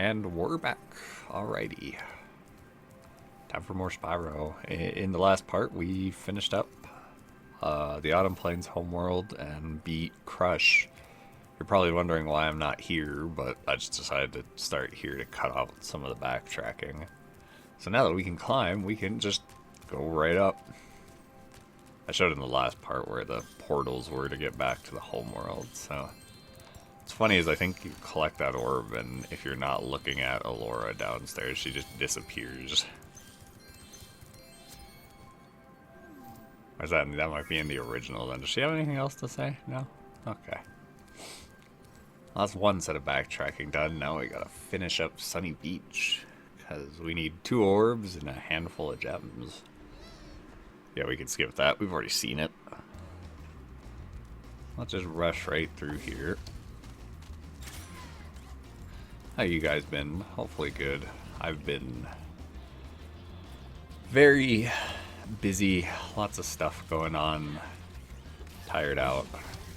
And we're back. Alrighty. Time for more Spyro. In the last part, we finished up the Autumn Plains homeworld and beat Crush. You're probably wondering why I'm not here, but I just decided to start here to cut out some of the backtracking. So now that we can climb, we can just go right up. I showed in the last part where the portals were to get back to the homeworld, so... What's funny is I think you collect that orb, and if you're not looking at Alora downstairs, she just disappears. Or is that might be in the original then. Does she have anything else to say? No? Okay. Well, that's one set of backtracking done. Now we gotta finish up Sunny Beach, because we need 2 orbs and a handful of gems. Yeah, we can skip that. We've already seen it. Let's just rush right through here. How you guys been? Hopefully good. I've been very busy. Lots of stuff going on. Tired out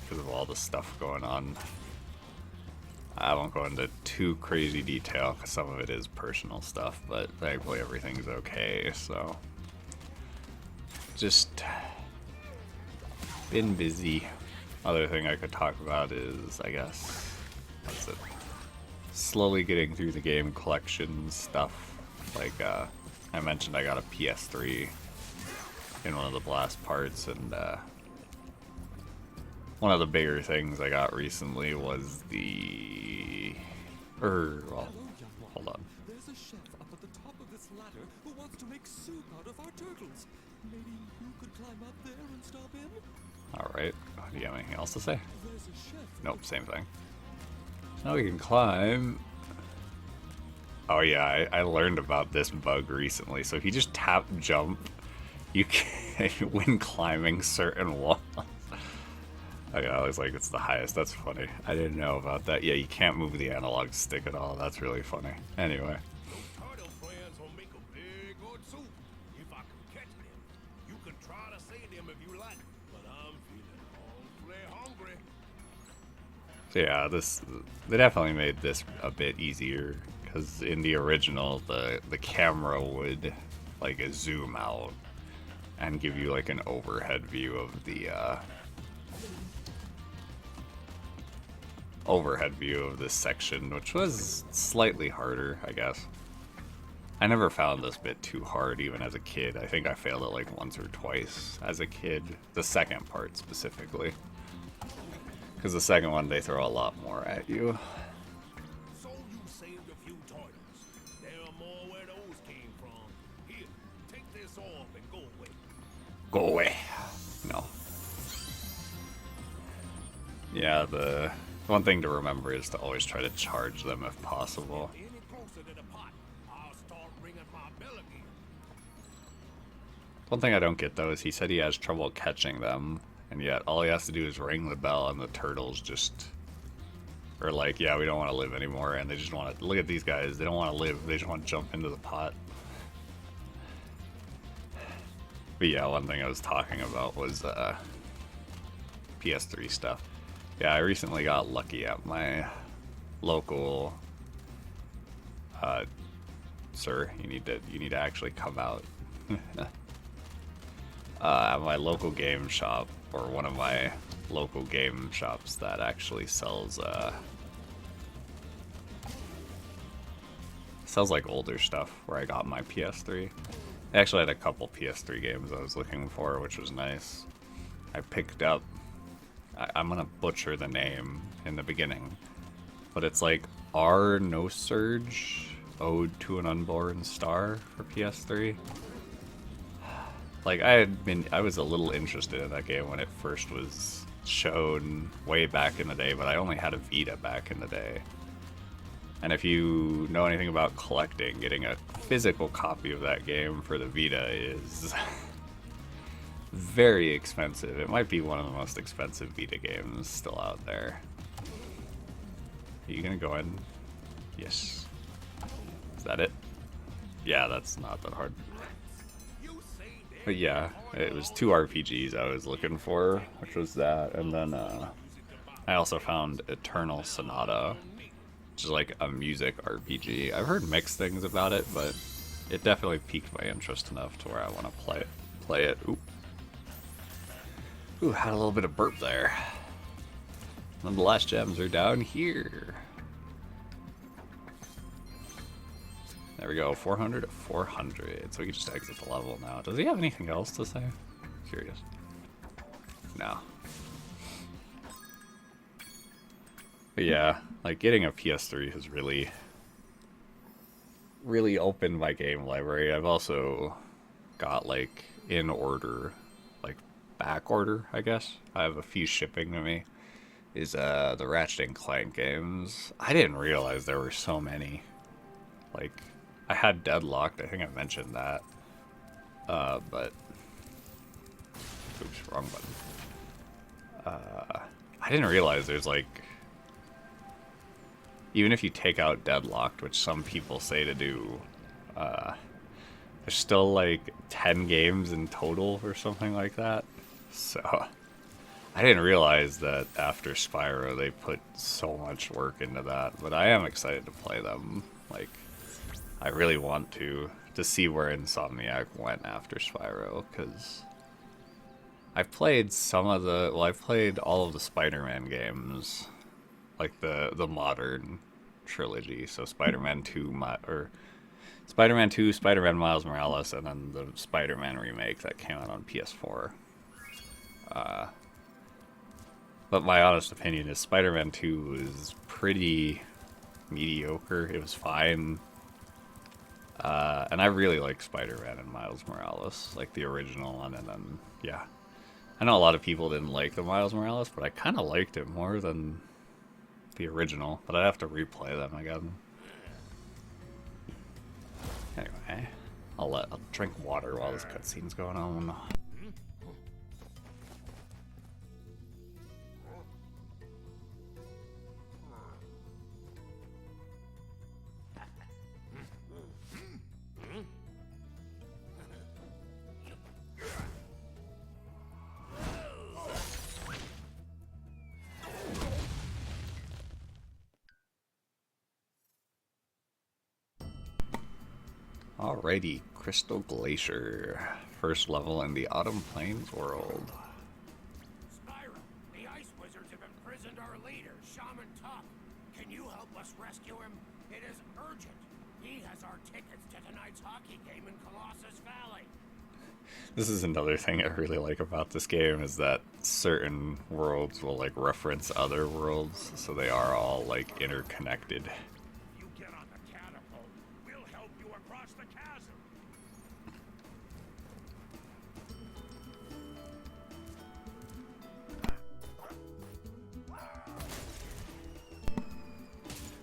because of all the stuff going on. I won't go into too crazy detail because some of it is personal stuff, but thankfully everything's okay, so... Just been busy. Other thing I could talk about is, I guess, what's it? Slowly getting through the game collection stuff. Like, I mentioned I got a PS3 in one of the blast parts, and one of the bigger things I got recently was the... well, hold on. There's a chef up at the top of this ladder who wants to make soup out of our turtles. Maybe you could climb up there and stop him? Alright. Do you have anything else to say? There's a chef. Nope, same thing. Now we can climb. Oh yeah, I learned about this bug recently. So if you just tap jump, you can when climbing certain walls. Okay, I was like, it's the highest. That's funny. I didn't know about that. Yeah, you can't move the analog stick at all. That's really funny. Anyway. So yeah, they definitely made this a bit easier, because in the original, the camera would like zoom out and give you like an overhead view of the this section, which was slightly harder, I guess. I never found this bit too hard, even as a kid. I think I failed it like once or twice as a kid, the second part specifically. Because the second one, they throw a lot more at you. So you saved a few turtles. There are more where those came from. Here, take this off and go away. Go away. No. Yeah, the one thing to remember is to always try to charge them if possible. Any closer to the pot, I'll start ringing my bell again. One thing I don't get though is he said he has trouble catching them. And yet, all he has to do is ring the bell, and the turtles just are like, yeah, we don't want to live anymore, and they just want to... Look at these guys. They don't want to live. They just want to jump into the pot. But yeah, one thing I was talking about was PS3 stuff. Yeah, I recently got lucky at my local... sir, you need to actually come out. At my local game shop, or one of my local game shops that actually sells like older stuff, where I got my PS3. I actually had a couple PS3 games I was looking for, which was nice. I picked up, I'm gonna butcher the name in the beginning, but it's like R No Surge Ode to an Unborn Star for PS3. Like, I was a little interested in that game when it first was shown way back in the day, but I only had a Vita back in the day. And if you know anything about collecting, getting a physical copy of that game for the Vita is very expensive. It might be one of the most expensive Vita games still out there. Are you gonna go in? Yes. Is that it? Yeah, that's not that hard. But yeah, it was 2 RPGs I was looking for, which was that, and then I also found Eternal Sonata, which is like a music RPG. I've heard mixed things about it, but it definitely piqued my interest enough to where I want to play it. Ooh, had a little bit of burp there. And the last gems are down here. There we go, 400 to 400. So we can just exit the level now. Does he have anything else to say? Curious. No. But yeah, like getting a PS3 has really opened my game library. I've also got like in order, like back order, I guess. I have a few shipping to me. Is the Ratchet and Clank games. I didn't realize there were so many. Like, I had Deadlocked, I think I mentioned that. But oops, wrong button. I didn't realize there's like, even if you take out Deadlocked, which some people say to do, there's still like 10 games in total or something like that. So I didn't realize that after Spyro they put so much work into that, but I am excited to play them. Like, I really want to see where Insomniac went after Spyro, because I've played I've played all of the Spider-Man games, like the modern trilogy, so Spider-Man 2, Spider-Man 2, Spider-Man Miles Morales, and then the Spider-Man remake that came out on PS4. But my honest opinion is Spider-Man 2 is pretty mediocre. It was fine. And I really like Spider-Man and Miles Morales, like the original one, and then, yeah. I know a lot of people didn't like the Miles Morales, but I kind of liked it more than the original, but I'd have to replay them again. Anyway, I'll drink water while this cutscene's going on. Alrighty, Crystal Glacier. First level in the Autumn Plains world. Spyro, the Ice Wizards have imprisoned our leader, Shaman Tuck. Can you help us rescue him? It is urgent. He has our tickets to tonight's hockey game in Colossus Valley. This is another thing I really like about this game, is that certain worlds will like reference other worlds, so they are all like interconnected. You get on the catapult. We'll help you across the chasm.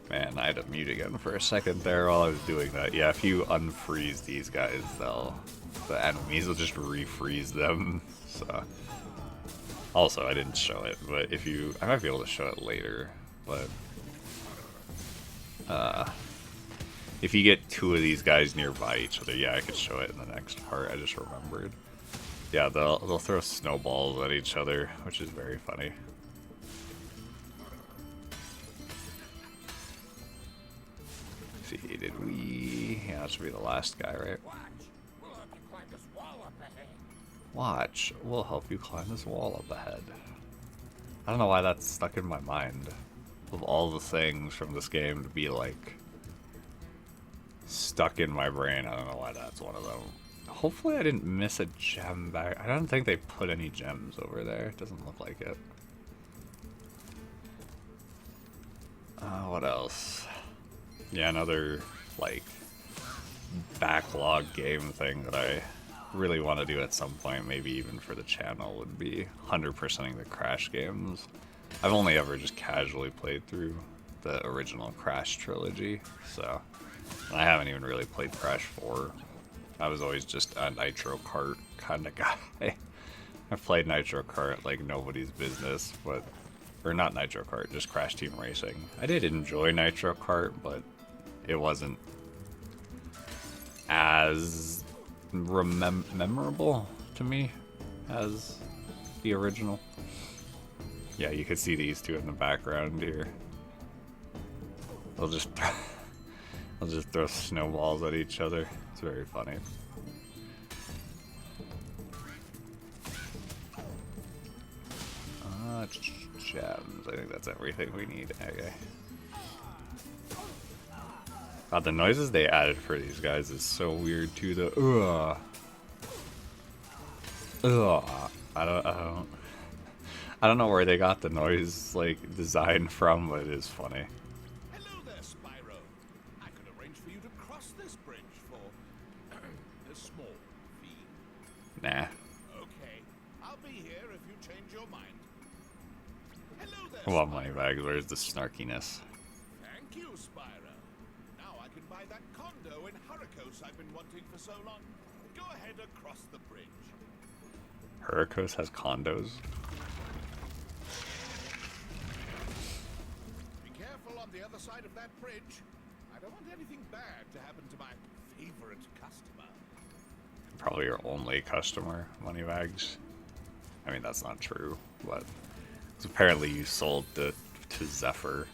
Man, I had to mute again for a second there while I was doing that. Yeah, if you unfreeze these guys, the enemies will just refreeze them. So, also, I didn't show it, but I might be able to show it later. But if you get two of these guys nearby each other, yeah, I could show it in the next part. I just remembered. Yeah, they'll throw snowballs at each other, which is very funny. See, did we? Yeah, that should be the last guy, right? Watch, we'll help you climb this wall up ahead. Watch, we'll help you climb this wall up ahead. I don't know why that's stuck in my mind. Of all the things from this game to be like stuck in my brain, I don't know why that's one of them. Hopefully I didn't miss a gem back. I don't think they put any gems over there. It doesn't look like it. What else? Yeah, another like backlog game thing that I really want to do at some point, maybe even for the channel, would be 100%ing the Crash games. I've only ever just casually played through the original Crash trilogy, so I haven't even really played Crash 4. I was always just a Nitro Kart kind of guy. I've played Nitro Kart like nobody's business, but or not Nitro Kart, just Crash Team Racing. I did enjoy Nitro Kart, but it wasn't as memorable to me as the original. Yeah, you could see these two in the background here. They'll just they'll just throw snowballs at each other. It's very funny. Gems. I think that's everything we need. Okay. God, the noises they added for these guys is so weird too. The I don't know where they got the noise like design from, but it is funny. Hello there, Spyro. I could arrange for you to cross this bridge for a small fee. Nah. Okay, I'll be here if you change your mind. Hello there, Come on, Spyro. Moneybags. Where's the snarkiness? Thank you, Spyro. Now I can buy that condo in Hurricos I've been wanting for so long. Go ahead across the bridge. Hurricos has condos. Be careful on the other side of that bridge. I don't want anything bad to happen to my favorite customer. Probably your only customer, Moneybags. I mean, that's not true, but apparently you sold to Zephyr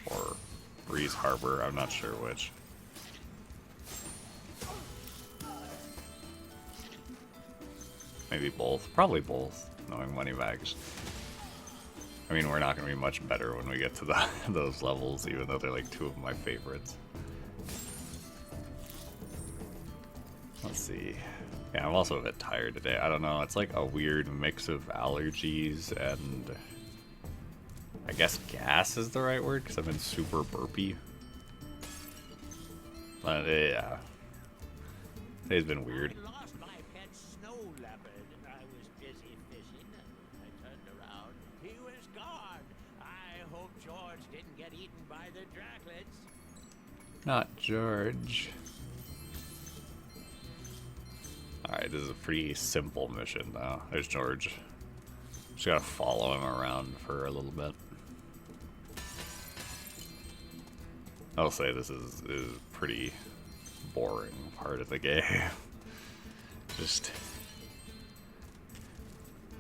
or Breeze Harbor. I'm not sure which. Maybe both. Probably both, knowing Moneybags. I mean, we're not going to be much better when we get to those levels, even though they're like two of my favorites. Let's see. Yeah, I'm also a bit tired today. I don't know. It's like a weird mix of allergies and I guess gas is the right word because I've been super burpy. But yeah, today's been weird. I lost my pet snow leopard. I was busy fishing and I turned around. He was gone. I hope George didn't get eaten by the Draclets. Not George. Alright, this is a pretty simple mission though. There's George. Just gotta follow him around for a little bit. I'll say this is pretty boring part of the game. Just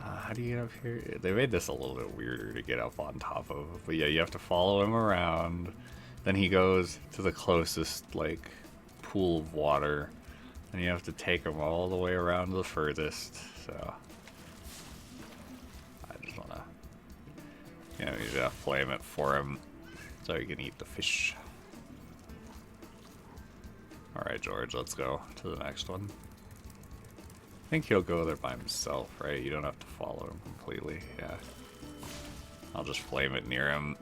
how do you get up here? They made this a little bit weirder to get up on top of, but yeah, you have to follow him around. Then he goes to the closest like pool of water, and you have to take him all the way around to the furthest. So I just wanna, you know, you just gotta flame it for him so he can eat the fish. Alright, George, let's go to the next one. I think he'll go there by himself, right? You don't have to follow him completely. Yeah. I'll just flame it near him.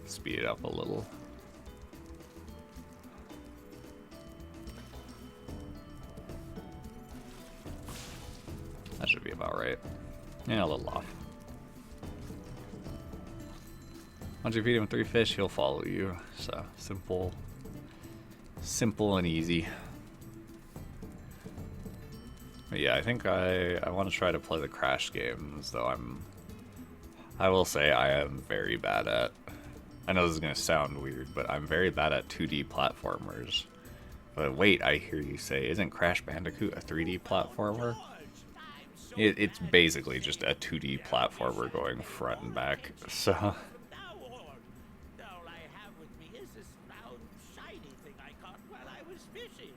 Speed it up a little. That should be about right. Yeah, a little off. Once you feed him 3 fish, he'll follow you. So, simple and easy. But yeah, I think I want to try to play the Crash games, though I will say I am very bad at, I know this is going to sound weird, but I'm very bad at 2D platformers. But wait, I hear you say, isn't Crash Bandicoot a 3D platformer? It's basically just a 2D platformer going front and back, so... All I have with me is this round, shiny thing I caught while I was fishing.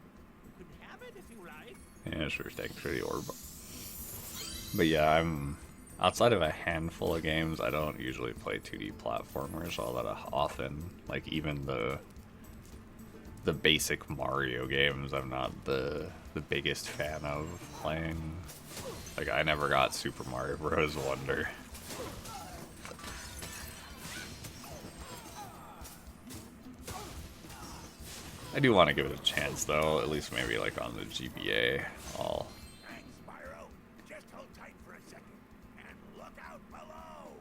You can have it if you like. Yeah, sure, thanks for the orb. But yeah, I'm... outside of a handful of games, I don't usually play 2D platformers all that often. Like, even the basic Mario games, I'm not the biggest fan of playing. Like, I never got Super Mario Bros. Wonder. I do want to give it a chance, though. At least maybe, like, on the GBA. I'll... Thanks, Spyro. Just hold tight for a second. And look out below.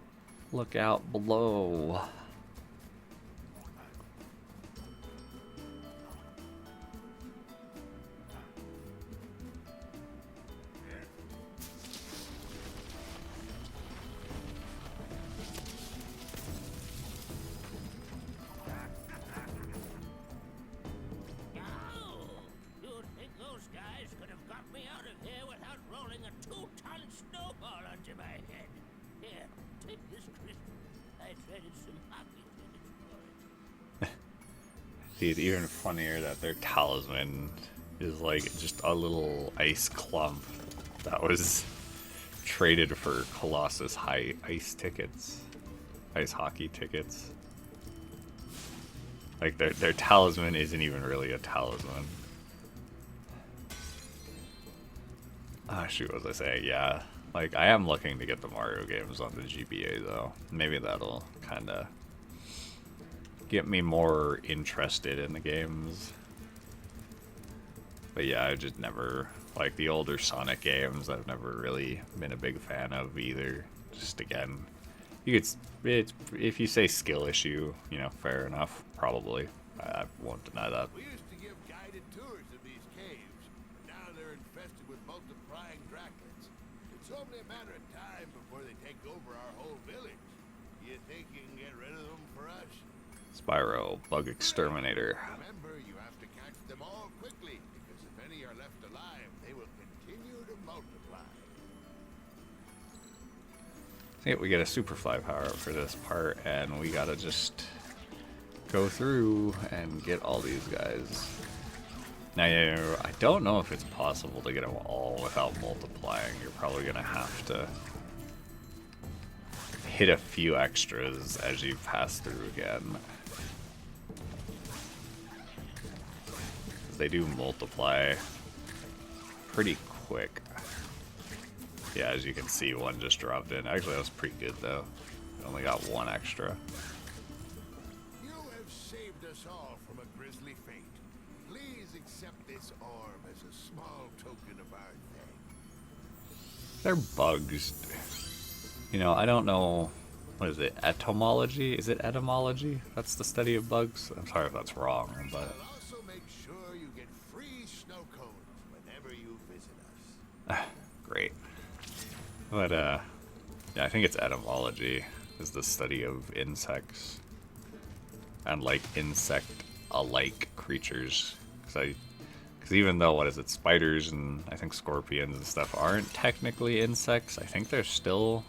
Look out below. You'd think those guys could have got me out of here without rolling a 2-ton snowball onto my head. Here, take this crystal. I traded some hot See, it's even funnier that their talisman is like just a little ice clump that was traded for Colossus high ice tickets, ice hockey tickets. Like their talisman isn't even really a talisman. Ah, shoot, what was I saying? Yeah, like I am looking to get the Mario games on the GBA though. Maybe that'll kind of get me more interested in the games. But yeah, I just never, like the older Sonic games, I've never really been a big fan of either. Just again, you could, if you say skill issue, you know, fair enough, probably. I won't deny that. We used to give guided tours of these caves, but now they're infested with multiplying draconids. It's only a matter of time before they take over our whole village. You think you can get rid of them for us? Spyro, bug exterminator. Remember, you have to catch them all quickly, because if any are left alive, they will continue to multiply. See, we get a Superfly power up for this part, and we gotta just go through and get all these guys. Now, I don't know if it's possible to get them all without multiplying. You're probably gonna have to hit a few extras as you pass through again. They do multiply pretty quick. Yeah, as you can see, one just dropped in. Actually, that was pretty good though. Only got one extra. You have saved us all from a grisly fate. Please accept this orb as a small token of our thanks. They're bugs. You know, I don't know. What is it? Etymology? Is it etymology? That's the study of bugs? I'm sorry if that's wrong, but. I'll also make sure you get free snow cones whenever you visit us. Great. But, yeah, I think it's etymology, is the study of insects. And, like, insect-alike creatures. Because even though, what is it, spiders and, I think, scorpions and stuff aren't technically insects, I think they're still...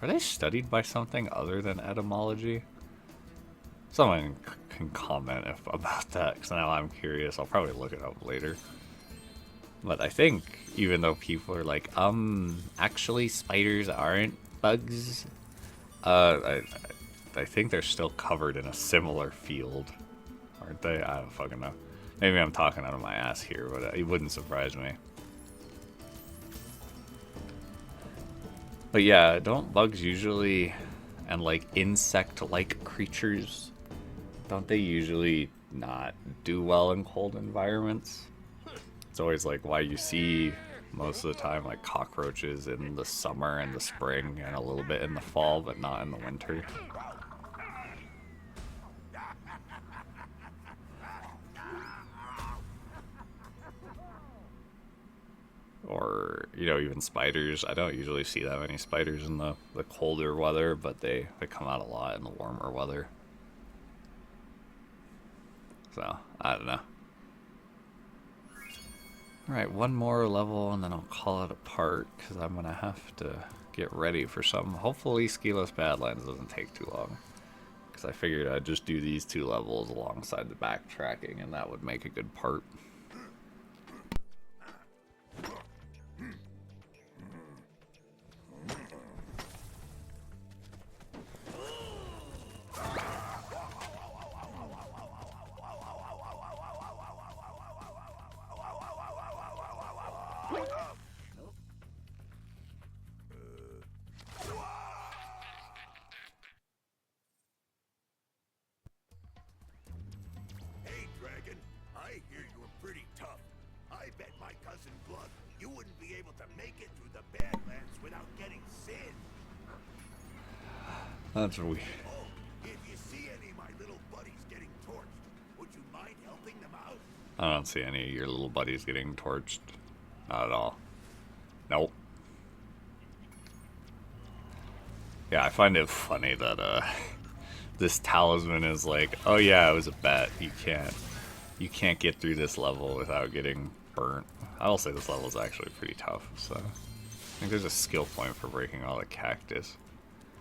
Are they studied by something other than etymology? Someone can comment about that, because now I'm curious. I'll probably look it up later. But I think, even though people are like, actually spiders aren't bugs, I think they're still covered in a similar field, aren't they? I don't fucking know. Maybe I'm talking out of my ass here, but it wouldn't surprise me. But yeah, don't bugs usually, and like insect-like creatures, don't they usually not do well in cold environments? It's always like why you see most of the time like cockroaches in the summer and the spring and a little bit in the fall, but not in the winter. Or, you know, even spiders. I don't usually see that many spiders in the colder weather, but they come out a lot in the warmer weather. So, I don't know. Alright, one more level and then I'll call it a part, because I'm going to have to get ready for something. Hopefully Skelos Badlands doesn't take too long, because I figured I'd just do these two levels alongside the backtracking, and that would make a good part. Hey, Dragon, I hear you are pretty tough. I bet my cousin Glug you wouldn't be able to make it through the Badlands without getting sin. That's weird. Oh, if you see any of my little buddies getting torched, would you mind helping them out? I don't see any of your little buddies getting torched. Not at all. Nope. Yeah, I find it funny that this talisman is like, oh yeah, it was a bet. You can't get through this level without getting burnt. I will say this level is actually pretty tough, so I think there's a skill point for breaking all the cactus.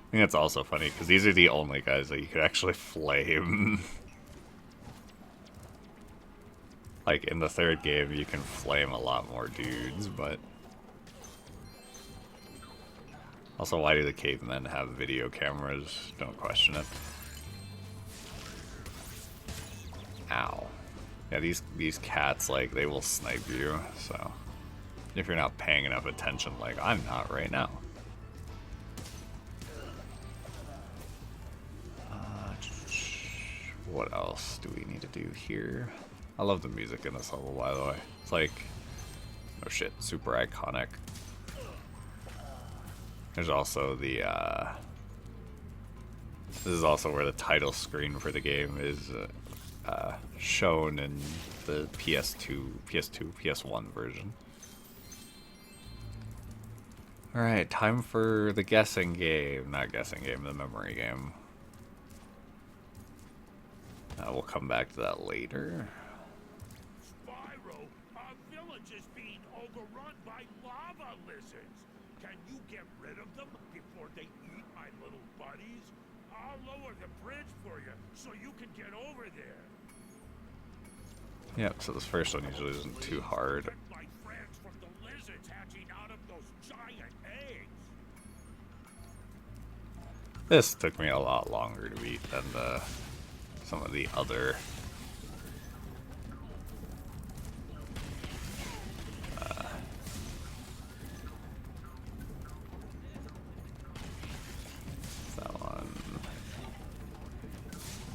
I think that's also funny because these are the only guys that you could actually flame. like in the third game you can flame a lot more dudes, but also why do the cavemen have video cameras? Don't question it. Ow. Yeah, these cats, like, they will snipe you, so if you're not paying enough attention, like I'm not right now. What else do we need to do here? I love the music in this level, by the way. It's like, oh shit, super iconic. There's also the, this is also where the title screen for the game is shown in the PS2, PS1 version. Alright, time for the guessing game. Not guessing game, the memory game. We'll come back to that later. Spyro, our village is being overrun by lava lizards. Can you get rid of them before they eat my little buddies? I'll lower the bridge for you so you can get over there. Yep, so this first one usually isn't too hard. Protect my friends from the lizards hatching out of those giant eggs. This took me a lot longer to beat than some of the other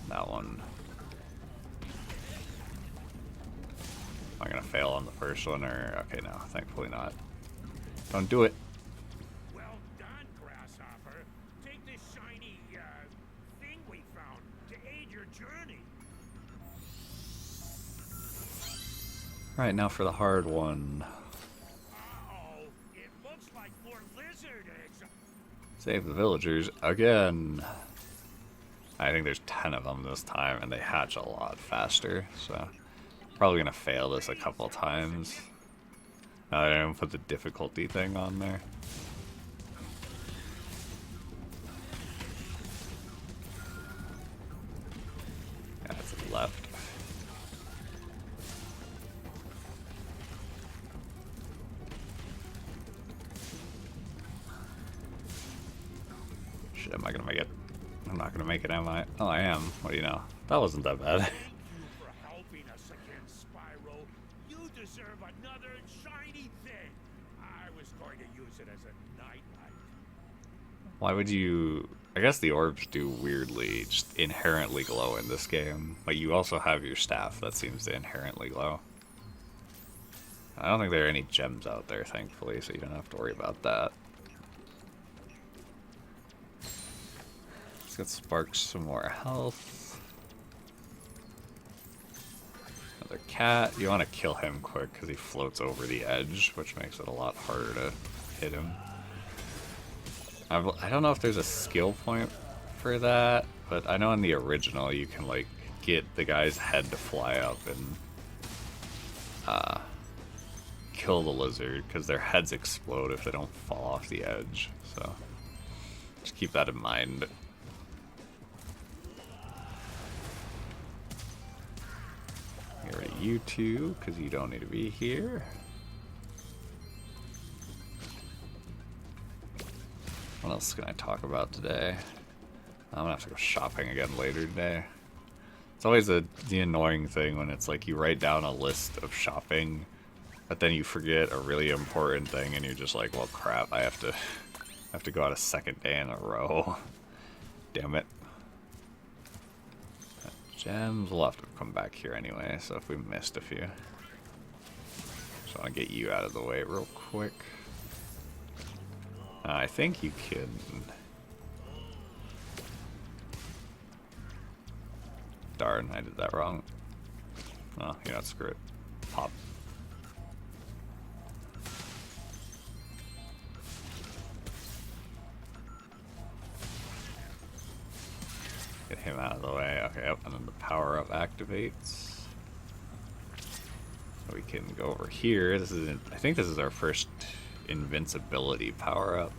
that one. Am I gonna fail on the first one, or okay, no, thankfully not. Don't do it. Well done, Grasshopper. Take this shiny, thing we found to aid your journey. Right, now for the hard one. Uh-oh, it looks like more lizard eggs. Save the villagers again. I think there's 10 of them this time, and they hatch a lot faster, so probably gonna fail this a couple times. I didn't put the difficulty thing on there. Yeah, to the left. Shit, am I gonna make it? I'm not gonna make it, am I? Oh, I am. What do you know? That wasn't that bad. Thank you for helping us again, Spyro. You deserve another shiny thing. I was going to use it as a nightlight. Why would you... I guess the orbs do weirdly just inherently glow in this game, but you also have your staff that seems to inherently glow. I don't think there are any gems out there, thankfully, so you don't have to worry about that. Let's get Sparks some more health. Another cat. You want to kill him quick because he floats over the edge, which makes it a lot harder to hit him. I don't know if there's a skill point for that, but I know in the original you can like get the guy's head to fly up and kill the lizard because their heads explode if they don't fall off the edge. So just keep that in mind. Get rid of you two because you don't need to be here. What else can I talk about today? I'm gonna have to go shopping again later today. It's always the annoying thing when it's like you write down a list of shopping, but then you forget a really important thing, and you're just like, "Well, crap! I have to go out a second day in a row." Damn it! Gems. We'll have to come back here anyway. So if we missed a few, just want to get you out of the way real quick. I think you can... Darn, I did that wrong. Oh, you know, screw it. Pop. Get him out of the way. Okay, yep, and then the power-up activates. So we can go over here. This is, I think this is our first invincibility power-up.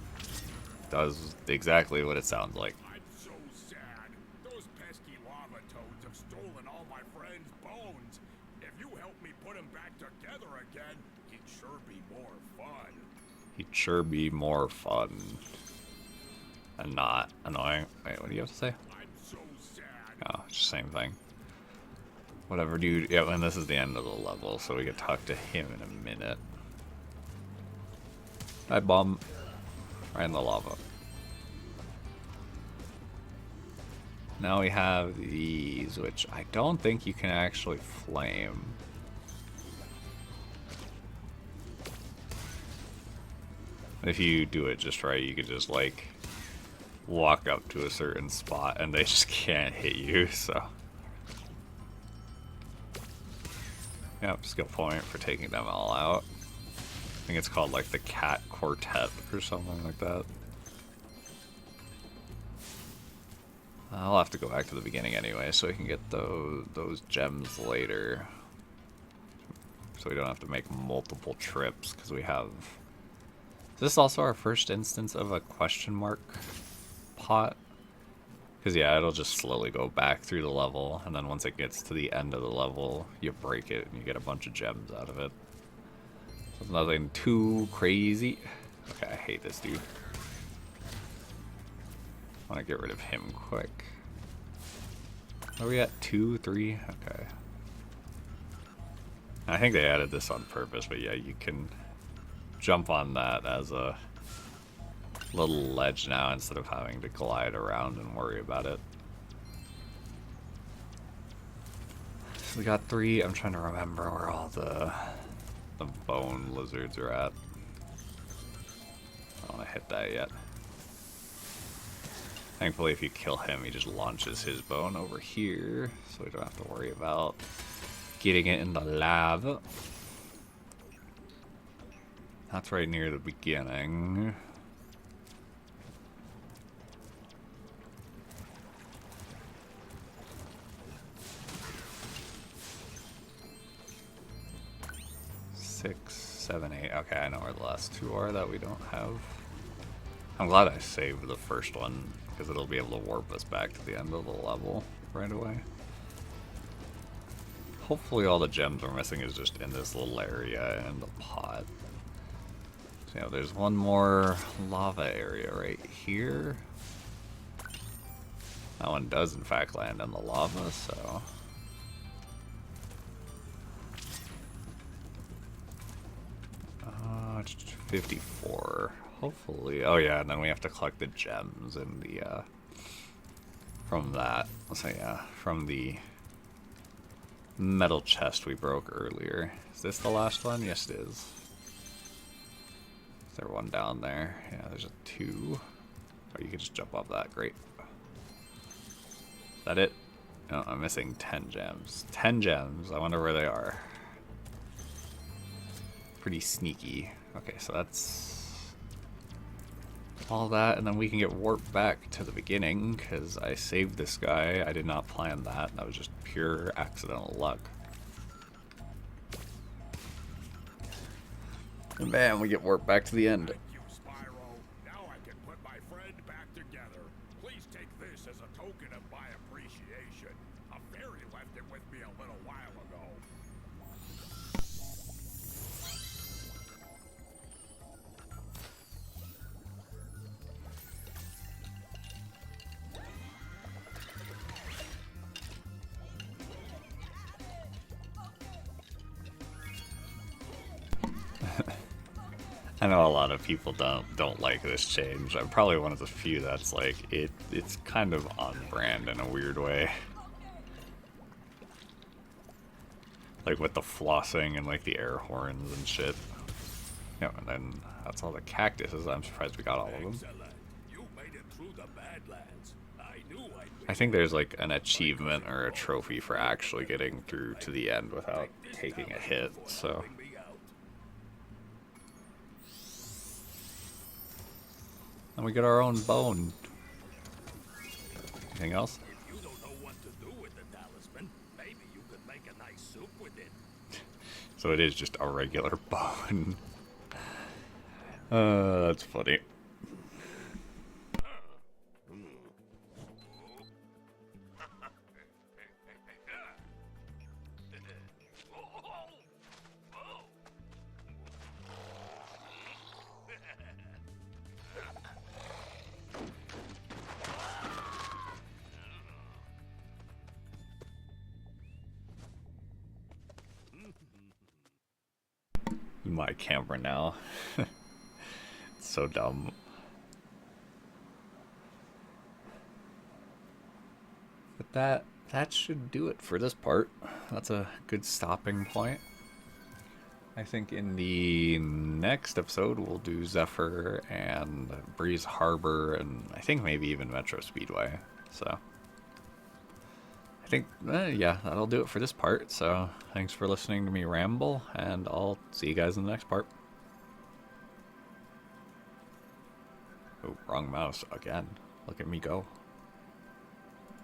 Does exactly what it sounds like. I'm so sad. Those pesky lava toads have stolen all my friends' bones. If you help me put them back together again, it'd sure be more fun. He'd sure be more fun. And not annoying. Wait, what do you have to say? I'm so sad. Oh, it's the same thing. Whatever, dude. Yeah, and this is the end of the level, so we can talk to him in a minute. Hi, bum. Right in the lava. Now we have these, which I don't think you can actually flame. If you do it just right, you could just, like, walk up to a certain spot and they just can't hit you, so. Yep, skill point for taking them all out. I think it's called, like, the Cat Quartet or something like that. I'll have to go back to the beginning anyway, so we can get those gems later. So we don't have to make multiple trips, because we have... Is this also our first instance of a question mark pot? Because, yeah, it'll just slowly go back through the level, and then once it gets to the end of the level, you break it, and you get a bunch of gems out of it. So nothing too crazy. Okay, I hate this dude. I want to get rid of him quick. Are we at 2, 3? Okay. I think they added this on purpose, but yeah, you can jump on that as a little ledge now instead of having to glide around and worry about it. So we got 3. I'm trying to remember where all the bone lizards are at. I don't want to hit that yet. Thankfully, if you kill him, he just launches his bone over here, so we don't have to worry about getting it in the lava. That's right near the beginning. Six, 7, 8. Okay, I know where the last 2 are that we don't have. I'm glad I saved the first one, because it'll be able to warp us back to the end of the level right away. Hopefully all the gems we're missing is just in this little area in the pot. So, yeah, there's one more lava area right here. That one does in fact land in the lava, so... Uh, 54. Hopefully. Oh yeah, and then we have to collect the gems in the from that. So yeah, from the metal chest we broke earlier. Is this the last one? Yes, it is. Is there one down there? Yeah, there's a 2. Oh, you can just jump off that. Great. Is that it? No, I'm missing 10 gems. 10 gems. I wonder where they are. Pretty sneaky. Okay, so that's all that, and then we can get warped back to the beginning, because I saved this guy. I did not plan that. That was just pure accidental luck. And bam, we get warped back to the end. Thank you, Spyro. Now I can put my friend back together. Please take this as a token of my appreciation. A fairy left it with me a little while ago. I know a lot of people don't like this change. I'm probably one of the few that's like, it's kind of on brand in a weird way. Like with the flossing and like the air horns and shit. Yeah, and then that's all the cactuses. I'm surprised we got all of them. Excellent. You made it through the Badlands. I knew I'd I think there's like an achievement or a trophy for actually getting through to the end without taking a hit, so... And we get our own bone. Anything else? If you don't know what to do with the talisman, maybe you could make a nice soup with it. So it is just a regular bone. That's funny. my camera now. It's so dumb. But that should do it for this part. That's a good stopping point. I think in the next episode we'll do Zephyr and Breeze Harbor and I think maybe even Metro Speedway. So I think, yeah, that'll do it for this part. So thanks for listening to me ramble, and I'll see you guys in the next part. Oh, wrong mouse again. Look at me go.